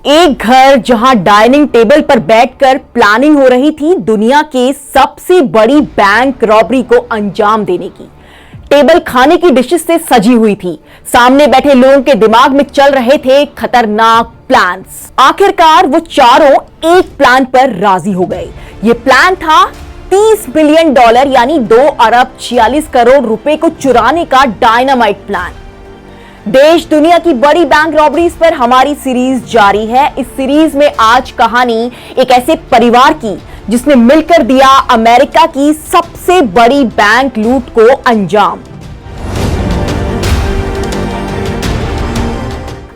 एक घर जहां डाइनिंग टेबल पर बैठकर प्लानिंग हो रही थी दुनिया के सबसे बड़ी बैंक रॉबरी को अंजाम देने की। टेबल खाने की डिशेस से सजी हुई थी। सामने बैठे लोगों के दिमाग में चल रहे थे खतरनाक प्लान्स। आखिरकार वो चारों एक प्लान पर राजी हो गए। ये प्लान था $30 बिलियन यानी 2 अरब 46 करोड़ रुपए को चुराने का डायनामाइट प्लान। देश दुनिया की बड़ी बैंक रॉबरीज पर हमारी सीरीज जारी है। इस सीरीज में आज कहानी एक ऐसे परिवार की जिसने मिलकर दिया अमेरिका की सबसे बड़ी बैंक लूट को अंजाम।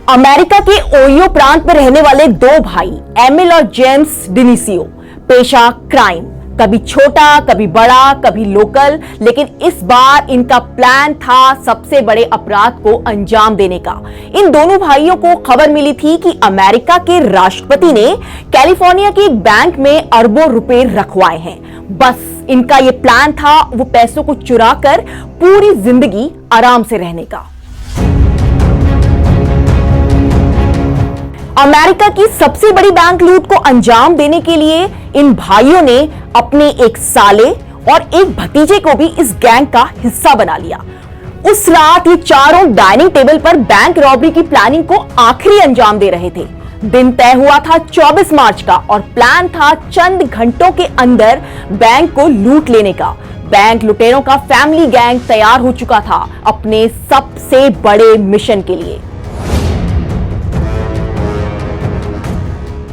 अमेरिका के ओहियो प्रांत में रहने वाले दो भाई एमिल और जेम्स डिनिसियो, पेशा क्राइम, कभी छोटा कभी बड़ा कभी लोकल, लेकिन इस बार इनका प्लान था सबसे बड़े अपराध को अंजाम देने का। इन दोनों भाइयों को खबर मिली थी कि अमेरिका के राष्ट्रपति ने कैलिफोर्निया के एक बैंक में अरबों रुपए रखवाए हैं। बस इनका यह प्लान था वो पैसों को चुराकर पूरी जिंदगी आराम से रहने का। अमेरिका की सबसे बड़ी बैंक लूट को अंजाम देने के लिए इन भाइयों ने अपने एक साले और एक भतीजे को भी इस गैंग का हिस्सा बना लिया। उस रात ये चारों डाइनिंग टेबल पर बैंक रॉबरी की प्लानिंग को आखिरी अंजाम दे रहे थे। दिन तय हुआ था 24 मार्च का और प्लान था चंद घंटों के अंदर बैंक को लूट लेने का। बैंक लुटेरों का फैमिली गैंग तैयार हो चुका था अपने सबसे बड़े मिशन के लिए।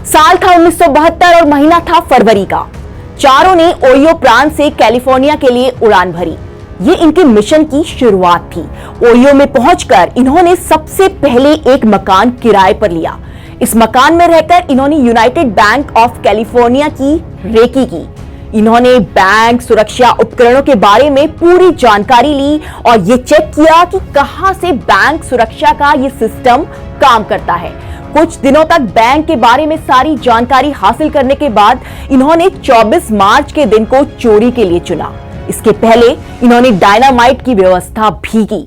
साल था 1972 और महीना था फरवरी का। चारों ने ओहियो प्रांत से कैलिफोर्निया के लिए उड़ान भरी। ये इनके मिशन की शुरुआत थी। ओहियो में पहुंचकर इन्होंने सबसे पहले एक मकान किराए पर लिया। इस मकान में रहकर इन्होंने यूनाइटेड बैंक ऑफ कैलिफोर्निया की रेकी की। इन्होंने बैंक सुरक्षा उपकरणों के बारे में पूरी जानकारी ली और ये चेक किया कि कहां से बैंक सुरक्षा का ये सिस्टम काम करता है। कुछ दिनों तक बैंक के बारे में सारी जानकारी हासिल करने के बाद इन्होंने 24 मार्च के दिन को चोरी के लिए चुना। इसके पहले इन्होंने डायनामाइट की व्यवस्था भी की।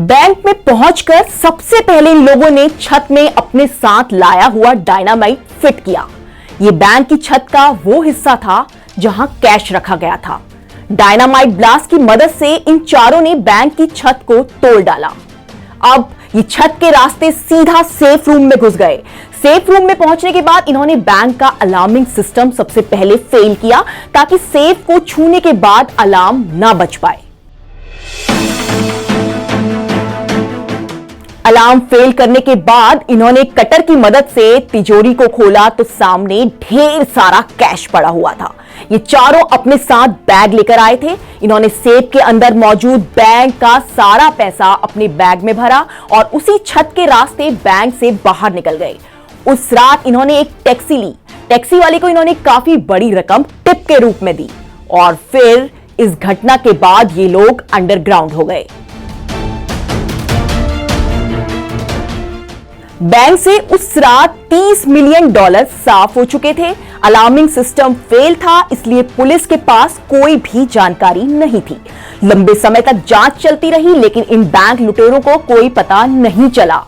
बैंक में पहुंचकर सबसे पहले इन लोगों ने छत में अपने साथ लाया हुआ डायनामाइट फिट किया। यह बैंक की छत का वो हिस्सा था जहां कैश रखा गया था। डायनामाइट ब्लास्ट की मदद से इन चारों ने बैंक की छत को तोड़ डाला। अब ये छत के रास्ते सीधा सेफ रूम में घुस गए। सेफ रूम में पहुंचने के बाद इन्होंने बैंक का अलार्मिंग सिस्टम सबसे पहले फेल किया ताकि सेफ को छूने के बाद अलार्म ना बज पाए। अलार्म फेल करने के बाद इन्होंने कटर की मदद से तिजोरी को खोला तो सामने ढेर सारा कैश पड़ा हुआ था। ये चारों अपने साथ बैग लेकर आए थे। इन्होंने सेफ के अंदर मौजूद बैंक का सारा पैसा अपने बैग में भरा और उसी छत के रास्ते बैंक से बाहर निकल गए। उस रात इन्होंने एक टैक्सी ली। टैक्सी वाले को इन्होंने काफी बड़ी रकम टिप के रूप में दी और फिर इस घटना के बाद ये लोग अंडरग्राउंड हो गए। बैंक से उस रात $30 मिलियन साफ हो चुके थे। अलार्मिंग सिस्टम फेल था, इसलिए पुलिस के पास कोई भी जानकारी नहीं थी। लंबे समय तक जांच चलती रही लेकिन इन बैंक लुटेरों को कोई पता नहीं चला।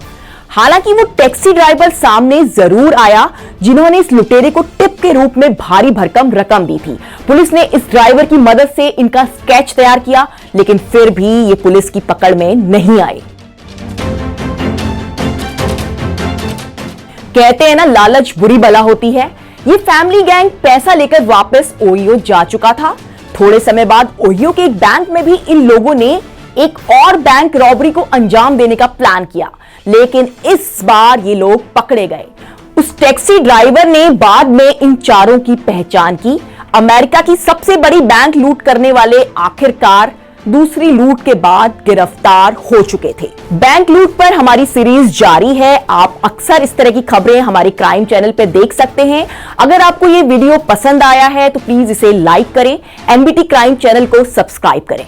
हालांकि वो टैक्सी ड्राइवर सामने जरूर आया जिन्होंने इस लुटेरे को टिप के रूप में भारी भरकम रकम दी थी। पुलिस ने इस ड्राइवर की मदद से इनका स्केच तैयार किया लेकिन फिर भी ये पुलिस की पकड़ में नहीं आए। कहते हैं ना, लालच बुरी बला होती है। ये फैमिली गैंग पैसा लेकर वापस ओहियो जा चुका था। थोड़े समय बाद ओहियो के एक बैंक में भी इन लोगों ने एक और बैंक रॉबरी को अंजाम देने का प्लान किया लेकिन इस बार ये लोग पकड़े गए। उस टैक्सी ड्राइवर ने बाद में इन चारों की पहचान की। अमेरिका की सबसे बड़ी बैंक लूट करने वाले आखिरकार दूसरी लूट के बाद गिरफ्तार हो चुके थे। बैंक लूट पर हमारी सीरीज जारी है। आप अक्सर इस तरह की खबरें हमारे क्राइम चैनल पे देख सकते हैं। अगर आपको ये वीडियो पसंद आया है तो प्लीज इसे लाइक करें, एनबीटी क्राइम चैनल को सब्सक्राइब करें।